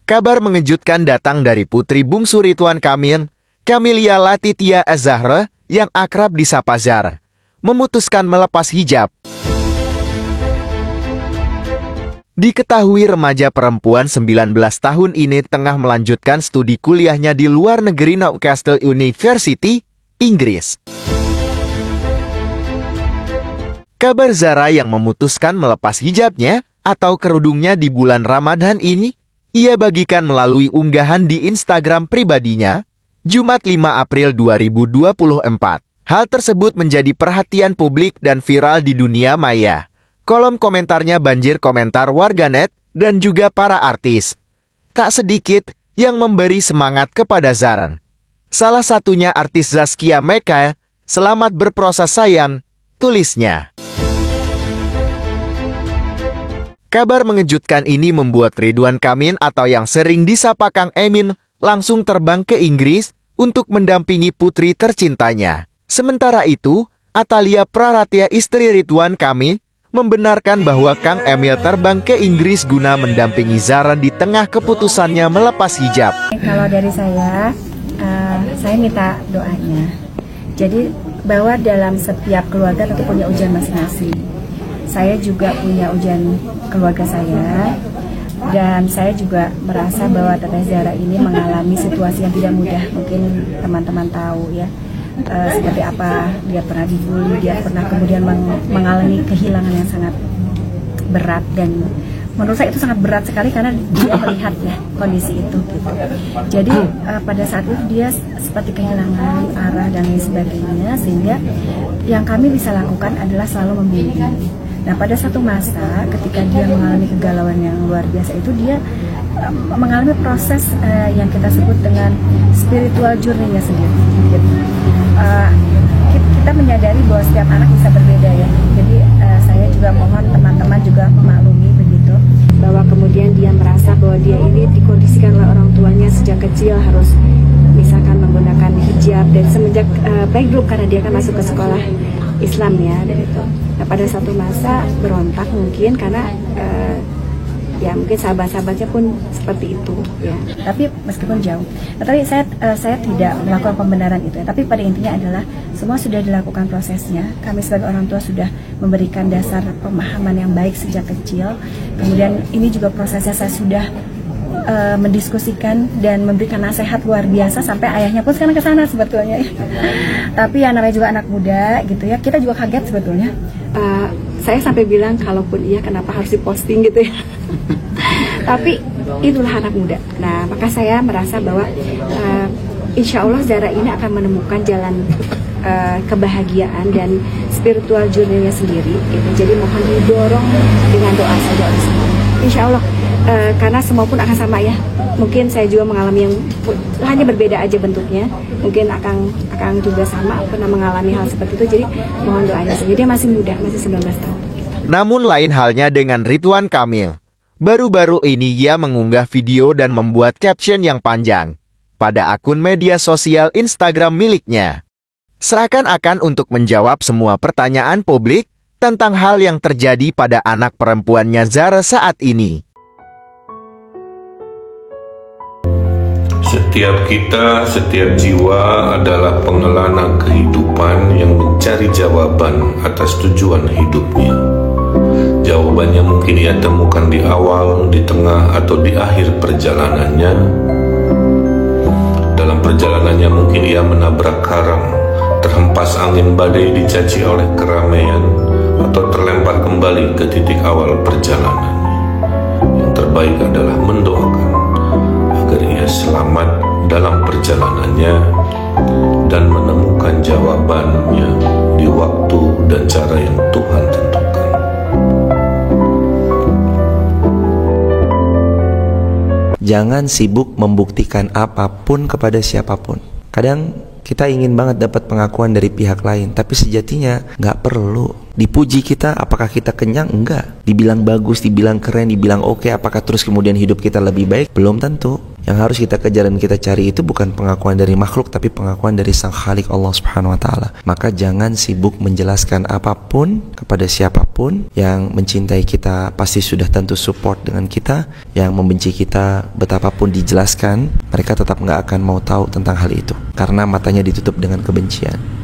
Kabar mengejutkan datang dari putri bungsu Ridwan Kamil, Camelia Latitia Az-Zahra, yang akrab disapa Zara, memutuskan melepas hijab. Diketahui remaja perempuan 19 tahun ini tengah melanjutkan studi kuliahnya di luar negeri Newcastle University, Inggris. Kabar Zara yang memutuskan melepas hijabnya atau kerudungnya di bulan Ramadan ini, ia bagikan melalui unggahan di Instagram pribadinya, Jumat 5 April 2024. Hal tersebut menjadi perhatian publik dan viral di dunia maya. Kolom komentarnya banjir komentar warganet dan juga para artis. Tak sedikit yang memberi semangat kepada Zara. Salah satunya artis Zaskia Mecca, "Selamat berproses sayang," tulisnya. Kabar mengejutkan ini membuat Ridwan Kamil atau yang sering disapa Kang Emin langsung terbang ke Inggris untuk mendampingi putri tercintanya. Sementara itu, Atalia Praratya, istri Ridwan Kamil, membenarkan bahwa Kang Emil terbang ke Inggris guna mendampingi Zara di tengah keputusannya melepas hijab. Kalau dari saya minta doanya. Jadi bahwa dalam setiap keluarga tentu punya ujian masing-masing. Saya juga punya ujian keluarga saya, dan saya juga merasa bahwa Teteh Zara ini mengalami situasi yang tidak mudah. Mungkin teman-teman tahu ya, seperti apa dia pernah dibully, dia pernah kemudian mengalami kehilangan yang sangat berat, dan menurut saya itu sangat berat sekali karena dia melihat ya kondisi itu gitu. Jadi pada saat itu dia seperti kehilangan arah dan lain sebagainya, sehingga yang kami bisa lakukan adalah selalu membimbing. Nah, pada satu masa ketika dia mengalami kegalauan yang luar biasa itu, dia mengalami proses yang kita sebut dengan spiritual journey-nya sendiri. Jadi, kita menyadari bahwa setiap anak bisa berbeda ya. Jadi saya juga mohon teman-teman juga memaklumi begitu, bahwa kemudian dia merasa bahwa dia ini dikondisikan oleh orang tuanya sejak kecil harus misalkan menggunakan hijab, dan semenjak baik dulu karena dia kan masuk ke sekolah Islam ya, dan itu. Nah, pada satu masa berontak mungkin karena ya mungkin sahabat-sahabatnya pun seperti itu ya. Tapi meskipun jauh, tapi saya tidak melakukan pembenaran itu ya. Tapi pada intinya adalah semua sudah dilakukan prosesnya. Kami sebagai orang tua sudah memberikan dasar pemahaman yang baik sejak kecil. Kemudian ini juga prosesnya saya sudah mendiskusikan dan memberikan nasihat luar biasa, sampai ayahnya pun sekarang ke sana sebetulnya ya. Tapi ya namanya juga anak muda gitu ya, kita juga kaget sebetulnya. Saya sampai bilang kalaupun iya kenapa harus diposting gitu ya. Tapi itulah anak muda. Nah, maka saya merasa bahwa insya Allah Zara ini akan menemukan jalan kebahagiaan dan spiritual journey-nya sendiri gitu. Jadi mohon didorong dengan doa saja oleh semua. Insya Allah karena semua pun akan sama ya. Mungkin saya juga mengalami yang hanya berbeda aja bentuknya. Mungkin akan juga sama pernah mengalami hal seperti itu. Jadi mohon doanya saja. Dia masih muda, masih 19 tahun. Namun lain halnya dengan Ridwan Kamil. Baru-baru ini ia mengunggah video dan membuat caption yang panjang pada akun media sosial Instagram miliknya. Seakan-akan untuk menjawab semua pertanyaan publik tentang hal yang terjadi pada anak perempuannya Zara saat ini. Setiap kita, setiap jiwa adalah pengelana kehidupan yang mencari jawaban atas tujuan hidupnya. Jawabannya mungkin ia temukan di awal, di tengah, atau di akhir perjalanannya. Dalam perjalanannya mungkin ia menabrak karang, terhempas angin badai dicaci oleh keramaian, atau terlempar kembali ke titik awal perjalanan. Yang terbaik adalah mendoakan agar ia selamat dalam perjalanannya dan menemukan jawabannya di waktu dan cara yang Tuhan tentukan. Jangan sibuk membuktikan apapun kepada siapapun. Kadang kita ingin banget dapat pengakuan dari pihak lain, tapi sejatinya nggak perlu. Dipuji kita, apakah kita kenyang? Enggak. Dibilang bagus, dibilang keren, dibilang oke, apakah terus kemudian hidup kita lebih baik? Belum tentu. Yang harus kita kejar dan kita cari itu bukan pengakuan dari makhluk, tapi pengakuan dari Sang Khalik Allah Subhanahu wa taala. Maka jangan sibuk menjelaskan apapun kepada siapapun. Yang mencintai kita pasti sudah tentu support dengan kita. Yang membenci kita, betapapun dijelaskan, mereka tetap nggak akan mau tahu tentang hal itu, karena matanya ditutup dengan kebencian.